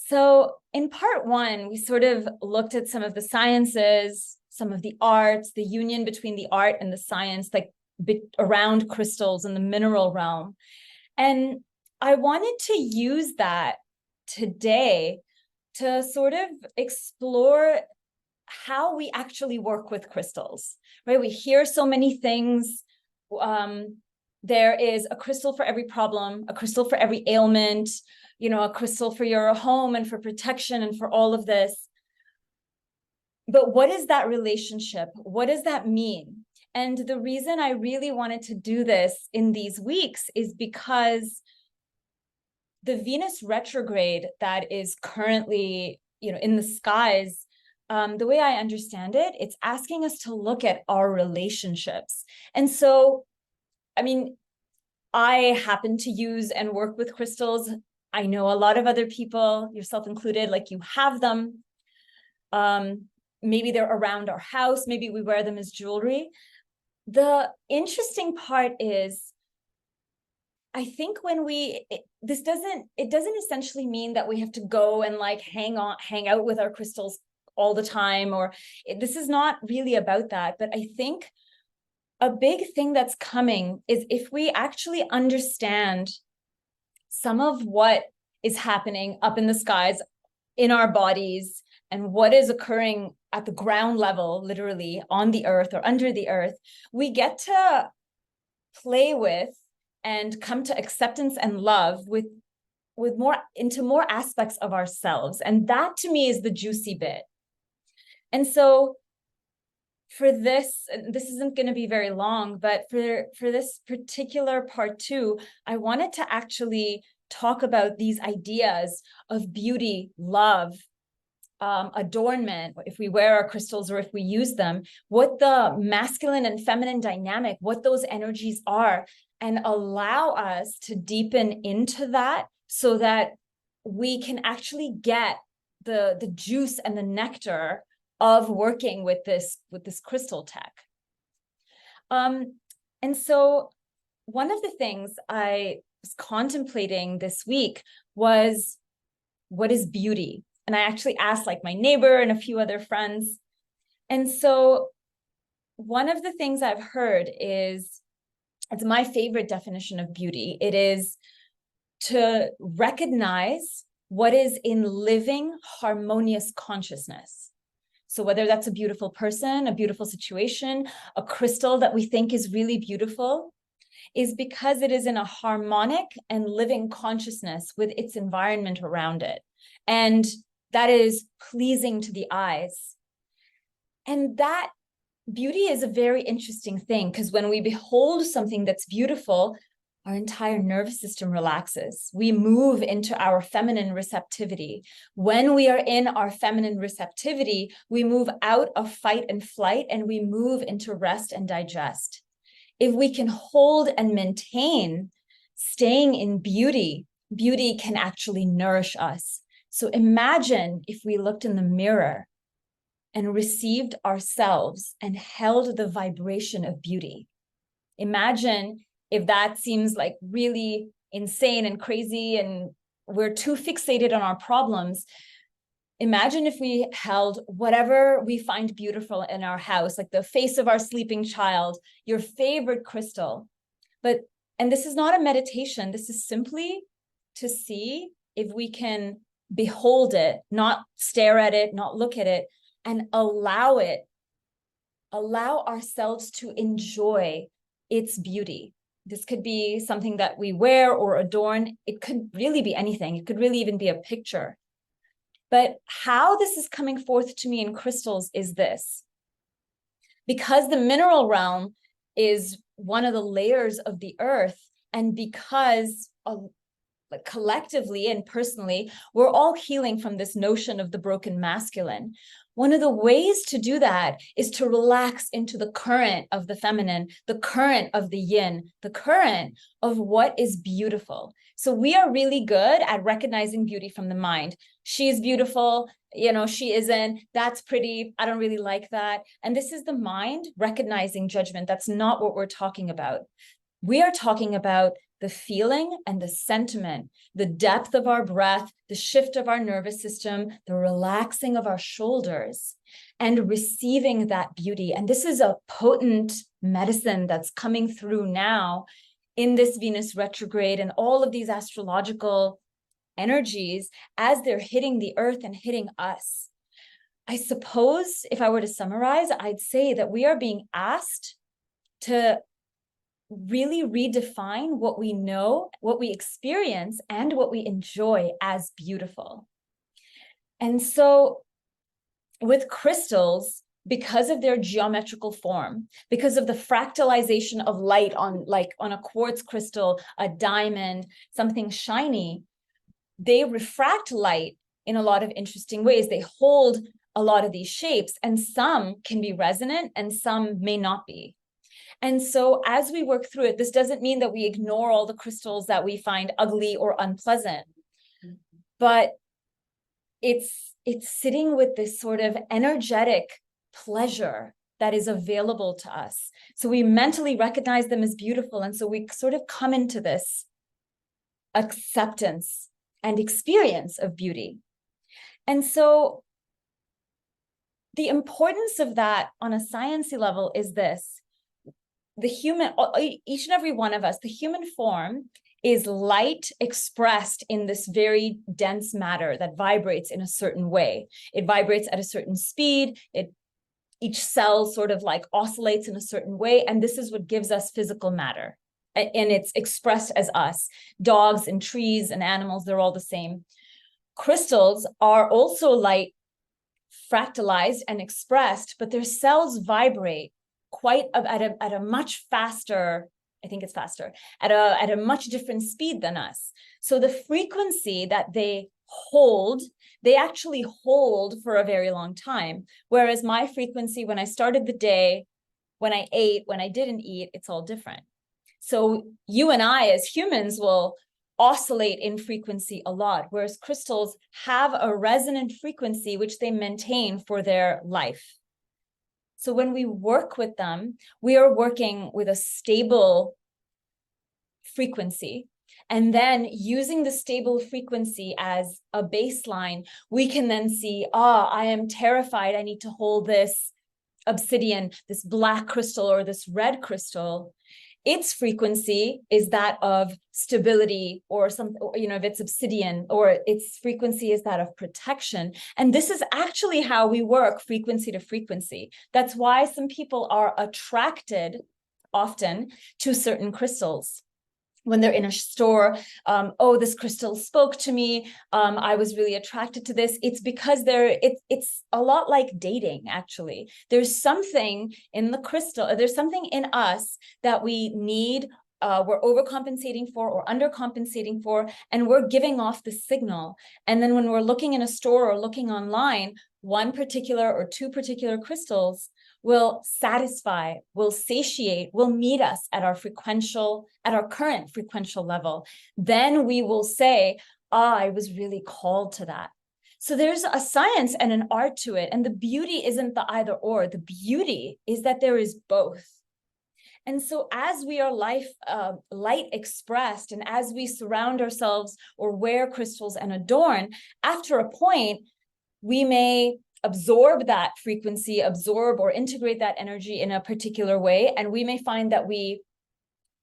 So in part one, we sort of looked at some of the sciences, some of the arts, the union between the art and the science, like around crystals in the mineral realm. And I wanted to use that today to sort of explore how we actually work with crystals, right? We hear so many things. There is a crystal for every problem, a crystal for every ailment, a crystal for your home and for protection and for all of this. But what is that relationship? What does that mean? And the reason I really wanted to do this in these weeks is because the Venus retrograde that is currently, in the skies, the way I understand it, it's asking us to look at our relationships. And so, I happen to use and work with crystals. I know a lot of other people, yourself included, like you have them. Maybe they're around our house. Maybe we wear them as jewelry. The interesting part is, I think when it doesn't essentially mean that we have to go and like hang out with our crystals all the time, this is not really about that. But I think a big thing that's coming is if we actually understand some of what is happening up in the skies in our bodies and what is occurring at the ground level, literally on the earth or under the earth, we get to play with and come to acceptance and love with more aspects of ourselves. And that to me is the juicy bit. And so for this isn't going to be very long, but for this particular part two, I wanted to actually talk about these ideas of beauty, love, adornment, if we wear our crystals or if we use them, what the masculine and feminine dynamic, what those energies are, and allow us to deepen into that so that we can actually get the juice and the nectar of working with this crystal tech. And so one of the things I was contemplating this week was, what is beauty? And I actually asked like my neighbor and a few other friends. And so one of the things I've heard is, it's my favorite definition of beauty. It is to recognize what is in living harmonious consciousness. So whether that's a beautiful person, a beautiful situation, a crystal that we think is really beautiful, is because it is in a harmonic and living consciousness with its environment around it. And that is pleasing to the eyes. And that beauty is a very interesting thing, because when we behold something that's beautiful, our entire nervous system relaxes. We move into our feminine receptivity. When we are in our feminine receptivity, we move out of fight and flight and we move into rest and digest. If we can hold and maintain staying in beauty, beauty can actually nourish us. So imagine if we looked in the mirror and received ourselves and held the vibration of beauty. Imagine if that seems like really insane and crazy and we're too fixated on our problems. Imagine if we held whatever we find beautiful in our house, like the face of our sleeping child, your favorite crystal. And this is not a meditation. This is simply to see if we can behold it, not stare at it, not look at it, and allow ourselves to enjoy its beauty. This could be something that we wear or adorn. It could really be anything. It could really even be a picture. But how this is coming forth to me in crystals is this. Because the mineral realm is one of the layers of the earth, and because collectively and personally, we're all healing from this notion of the broken masculine. One of the ways to do that is to relax into the current of the feminine, the current of the yin, the current of what is beautiful. So we are really good at recognizing beauty from the mind. She is beautiful, she isn't, that's pretty, I don't really like that. And this is the mind recognizing judgment. That's not what we're talking about. We are talking about the feeling and the sentiment, the depth of our breath, the shift of our nervous system, the relaxing of our shoulders, and receiving that beauty. And this is a potent medicine that's coming through now in this Venus retrograde and all of these astrological energies as they're hitting the earth and hitting us. I suppose if I were to summarize, I'd say that we are being asked to really redefine what we know, what we experience, and what we enjoy as beautiful. And so with crystals, because of their geometrical form, because of the fractalization of light on, like on a quartz crystal, a diamond, something shiny, they refract light in a lot of interesting ways. They hold a lot of these shapes, and some can be resonant and some may not be. And so as we work through it, this doesn't mean that we ignore all the crystals that we find ugly or unpleasant, but it's sitting with this sort of energetic pleasure that is available to us. So we mentally recognize them as beautiful. And so we sort of come into this acceptance and experience of beauty. And so the importance of that on a sciencey level is this: the human, each and every one of us, the human form is light expressed in this very dense matter that vibrates in a certain way. It vibrates at a certain speed. Each cell sort of like oscillates in a certain way. And this is what gives us physical matter. And it's expressed as us. Dogs and trees and animals, they're all the same. Crystals are also light fractalized and expressed, but their cells vibrate quite at a much faster, I think it's faster, at a much different speed than us. So the frequency that they hold, they actually hold for a very long time. Whereas my frequency, when I started the day, when I ate, when I didn't eat, it's all different. So you and I as humans will oscillate in frequency a lot, whereas crystals have a resonant frequency which they maintain for their life. So when we work with them, we are working with a stable frequency. And then using the stable frequency as a baseline, we can then see, I am terrified. I need to hold this obsidian, this black crystal or this red crystal. Its frequency is that of stability, or some, if it's obsidian, or its frequency is that of protection. And this is actually how we work frequency to frequency. That's why some people are attracted often to certain crystals. When they're in a store, this crystal spoke to me. I was really attracted to this. It's because it's a lot like dating, actually. There's something in the crystal, there's something in us that we need, we're overcompensating for or undercompensating for, and we're giving off the signal. And then when we're looking in a store or looking online, one particular or two particular crystals will satisfy, will satiate, will meet us at our current frequential level. Then we will say, I was really called to that. So there's a science and an art to it. And the beauty isn't the either or. The beauty is that there is both. And so as we are light expressed, and as we surround ourselves or wear crystals and adorn, after a point, we may absorb that frequency, absorb or integrate that energy in a particular way. And we may find that we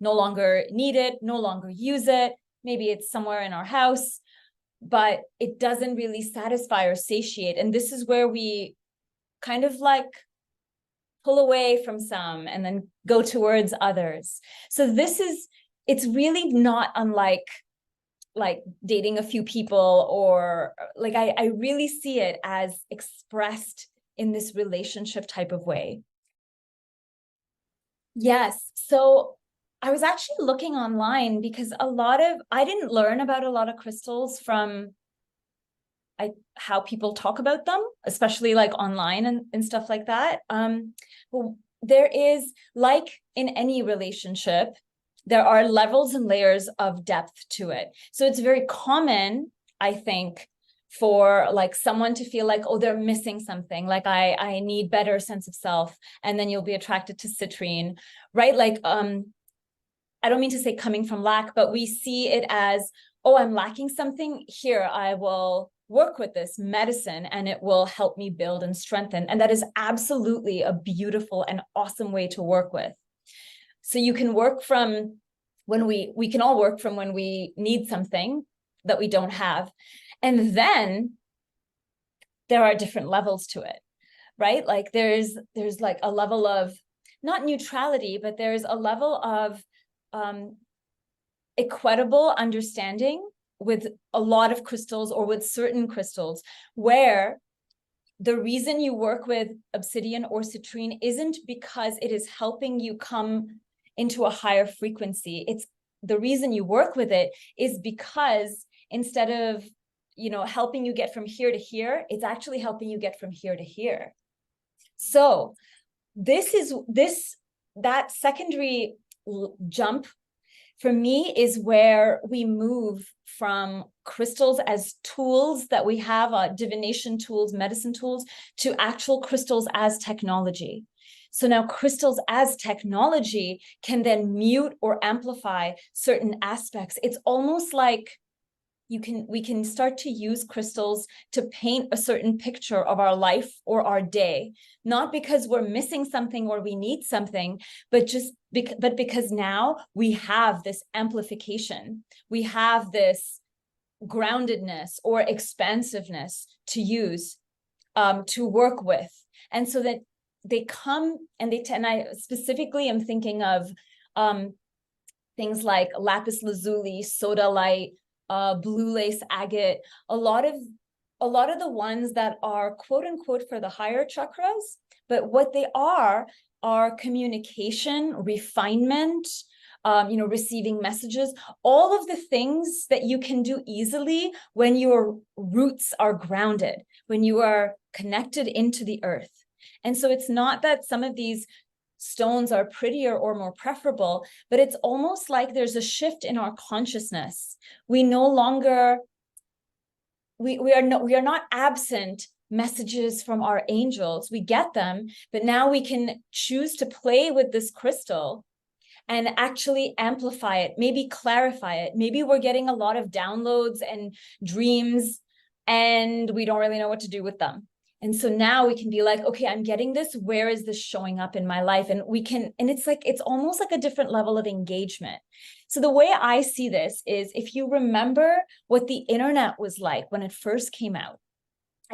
no longer need it, no longer use it. Maybe it's somewhere in our house, but it doesn't really satisfy or satiate. And this is where we kind of like pull away from some and then go towards others. So it's really not unlike dating a few people, or like I really see it as expressed in this relationship type of way. Yes. So I was actually looking online because I didn't learn about a lot of crystals from how people talk about them, especially like online and stuff like that. Well, there is, like in any relationship, there are levels and layers of depth to it. So it's very common, I think, for like someone to feel like, they're missing something, like I need better sense of self. And then you'll be attracted to citrine, right? Like I don't mean to say coming from lack, but we see it as, oh, I'm lacking something here. I will work with this medicine and it will help me build and strengthen. And that is absolutely a beautiful and awesome way to work with. So you can work from when we can all work from when we need something that we don't have. And then there are different levels to it, right? Like there's like a level of not neutrality, but there's a level of equitable understanding with a lot of crystals or with certain crystals, where the reason you work with obsidian or citrine isn't because it is helping you come into a higher frequency. It's the reason you work with it is because instead of, helping you get from here to here, it's actually helping you get from here to here. So that secondary jump for me is where we move from crystals as tools that we have, divination tools, medicine tools, to actual crystals as technology. So now crystals as technology can then mute or amplify certain aspects. It's almost like we can start to use crystals to paint a certain picture of our life or our day, not because we're missing something or we need something, but because now we have this amplification, we have this groundedness or expansiveness to use, to work with. And so that they come and and I specifically am thinking of things like lapis lazuli, sodalite, blue lace agate, a lot of the ones that are quote unquote for the higher chakras, but what they are communication, refinement, receiving messages, all of the things that you can do easily when your roots are grounded, when you are connected into the earth. And so it's not that some of these stones are prettier or more preferable, but it's almost like there's a shift in our consciousness. We no longer, we are not absent messages from our angels. We get them, but now we can choose to play with this crystal and actually amplify it, maybe clarify it. Maybe we're getting a lot of downloads and dreams and we don't really know what to do with them. And so now we can be like, okay, I'm getting this. Where is this showing up in my life? And it's almost like a different level of engagement. So the way I see this is, if you remember what the internet was like when it first came out,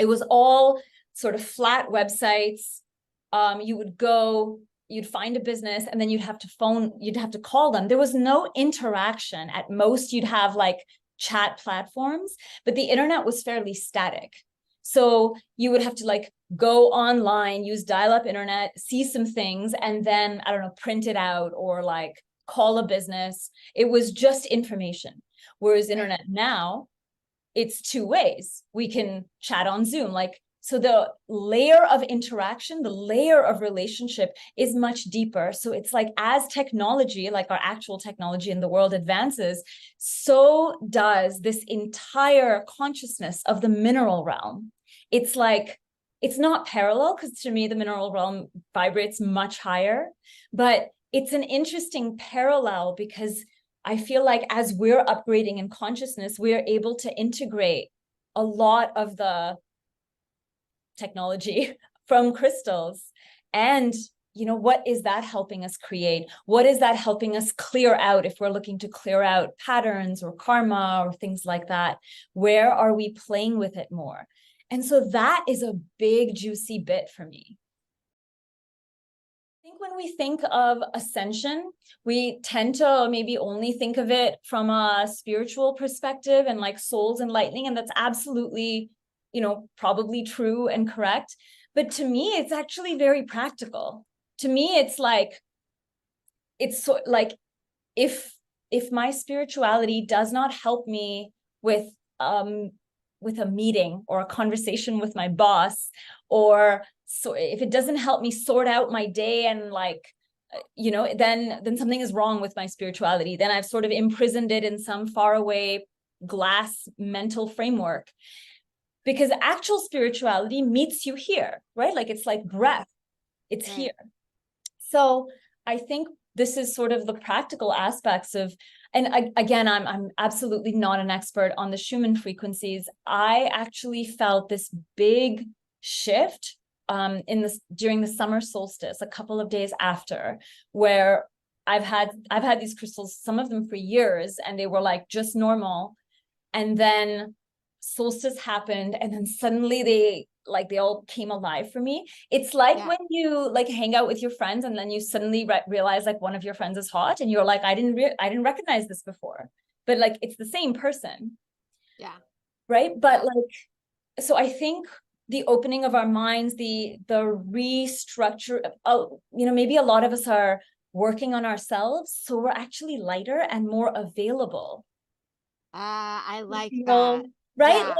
it was all sort of flat websites. You would go, you'd find a business, and then you'd have to call them. There was no interaction. At most, you'd have like chat platforms, but the internet was fairly static. So you would have to like go online, use dial-up internet, see some things, and then, I don't know, print it out or like call a business. It was just information. Whereas internet now, it's two ways. We can chat on Zoom. So the layer of interaction, the layer of relationship is much deeper. So it's like, as technology, like our actual technology in the world advances, so does this entire consciousness of the mineral realm. It's like, it's not parallel, because to me, the mineral realm vibrates much higher, but it's an interesting parallel because I feel like as we're upgrading in consciousness, we're able to integrate a lot of the technology from crystals. And what is that helping us create? What is that helping us clear out if we're looking to clear out patterns or karma or things like that? Where are we playing with it more? And so that is a big, juicy bit for me. I think when we think of ascension, we tend to maybe only think of it from a spiritual perspective and like soul's enlightening. And that's absolutely, probably true and correct. But to me, it's actually very practical. To me, it's like, if my spirituality does not help me with a meeting or a conversation with my boss, or so if it doesn't help me sort out my day and then something is wrong with my spirituality. Then I've sort of imprisoned it in some faraway glass mental framework, because actual spirituality meets you here, right? Like, it's like breath, it's here. So I think this is sort of the practical aspects of, and again, I'm absolutely not an expert on the Schumann frequencies. I actually felt this big shift during the summer solstice, a couple of days after, where I've had these crystals, some of them for years, and they were like just normal. And then solstice happened, and then suddenly they all came alive for me. It's like when you like hang out with your friends and then you suddenly realize like one of your friends is hot and you're like, I didn't recognize this before, but like it's the same person. Yeah. Right. But like, so I think the opening of our minds, the restructure, maybe a lot of us are working on ourselves, so we're actually lighter and more available. I like that. Right? Yeah.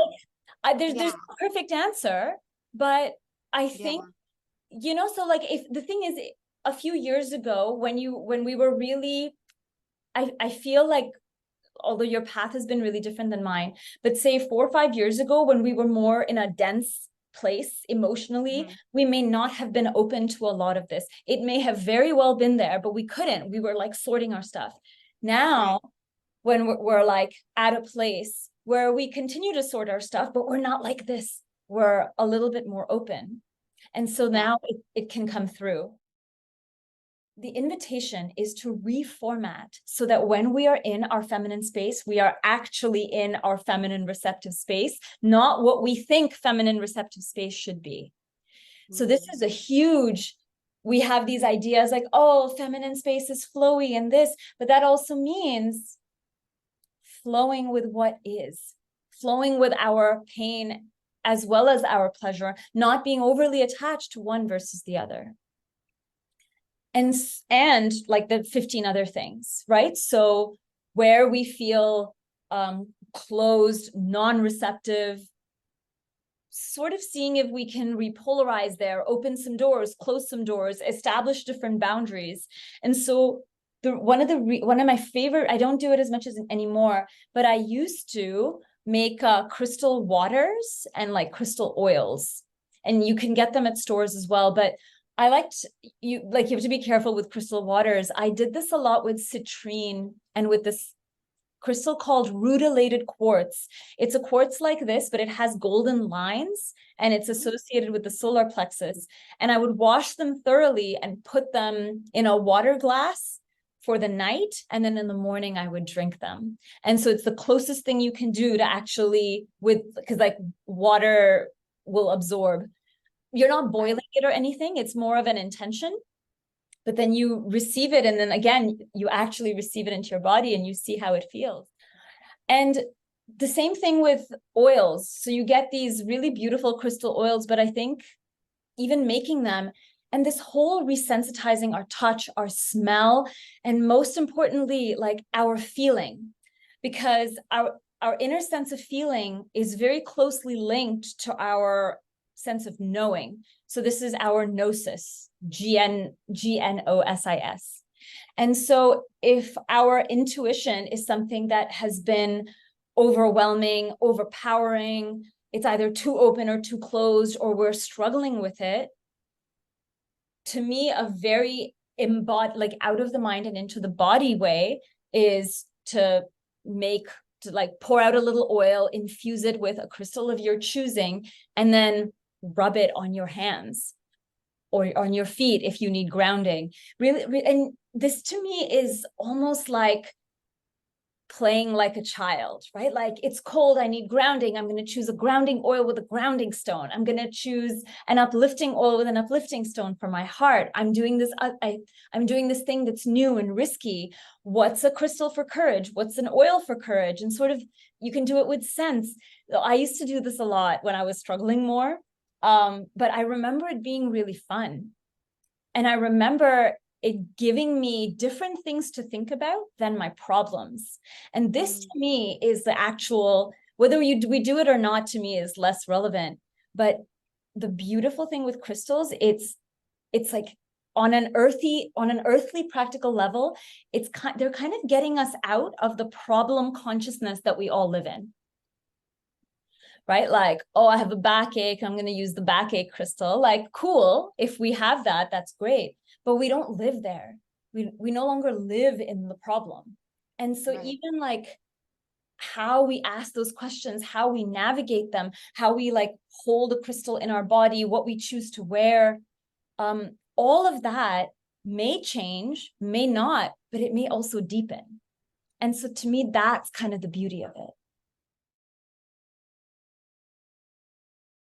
Like, there's Yeah. no perfect answer, but I Yeah. think, so like, if the thing is, a few years ago when we were really, I feel like, although your path has been really different than mine, but say 4 or 5 years ago, when we were more in a dense place emotionally, we may not have been open to a lot of this. It may have very well been there, but we couldn't. We were like sorting our stuff. Now, when we're like at a place where we continue to sort our stuff, but we're not like this, we're a little bit more open. And so now it can come through. The invitation is to reformat so that when we are in our feminine space, we are actually in our feminine receptive space, not what we think feminine receptive space should be. So this is a huge, we have these ideas like, oh, feminine space is flowy and this, but that also means flowing with what is, flowing with our pain as well as our pleasure, not being overly attached to one versus the other. And like the 15 other things, right? So where we feel closed, non-receptive, sort of seeing if we can repolarize there, open some doors, close some doors, establish different boundaries. And so one of my favorite, I don't do it as much as anymore, but I used to make crystal waters and like crystal oils, and you can get them at stores as well. But I you have to be careful with crystal waters. I did this a lot with citrine and with this crystal called rutilated quartz. It's a quartz like this, but it has golden lines and it's associated with the solar plexus. And I would wash them thoroughly and put them in a water glass for the night. And then in the morning, I would drink them. And so it's the closest thing you can do to actually because like water will absorb. You're not boiling it or anything. It's more of an intention. But then you receive it, and then again, you actually receive it into your body and you see how it feels. And the same thing with oils. So you get these really beautiful crystal oils, but I think even making them, and this whole resensitizing our touch, our smell, and most importantly, like our feeling, because our inner sense of feeling is very closely linked to our sense of knowing. So this is our gnosis, Gnosis. And so if our intuition is something that has been overwhelming, overpowering, it's either too open or too closed, or we're struggling with it, to me, a very embodied, like out of the mind and into the body way is to pour out a little oil, infuse it with a crystal of your choosing, and then rub it on your hands or on your feet if you need grounding. Really, and this to me is almost like playing like a child, right? Like, it's cold, I need grounding. I'm going to choose a grounding oil with a grounding stone. I'm going to choose an uplifting oil with an uplifting stone for my heart. I'm doing this. I'm doing this thing that's new and risky. What's a crystal for courage? What's an oil for courage? And sort of, you can do it with sense. I used to do this a lot when I was struggling more. But I remember it being really fun. And I remember it giving me different things to think about than my problems. And this to me is the actual, whether we do it or not, to me is less relevant. But the beautiful thing with crystals, it's like on an earthly practical level, they're kind of getting us out of the problem consciousness that we all live in. Right? Like, oh, I have a backache, I'm going to use the backache crystal. Like, cool. If we have that, that's great. But we don't live there. we no longer live in the problem. And so Right. even like how we ask those questions, how we navigate them, how we like hold a crystal in our body, what we choose to wear, all of that may change, may not, but it may also deepen. And so to me, that's kind of the beauty of it.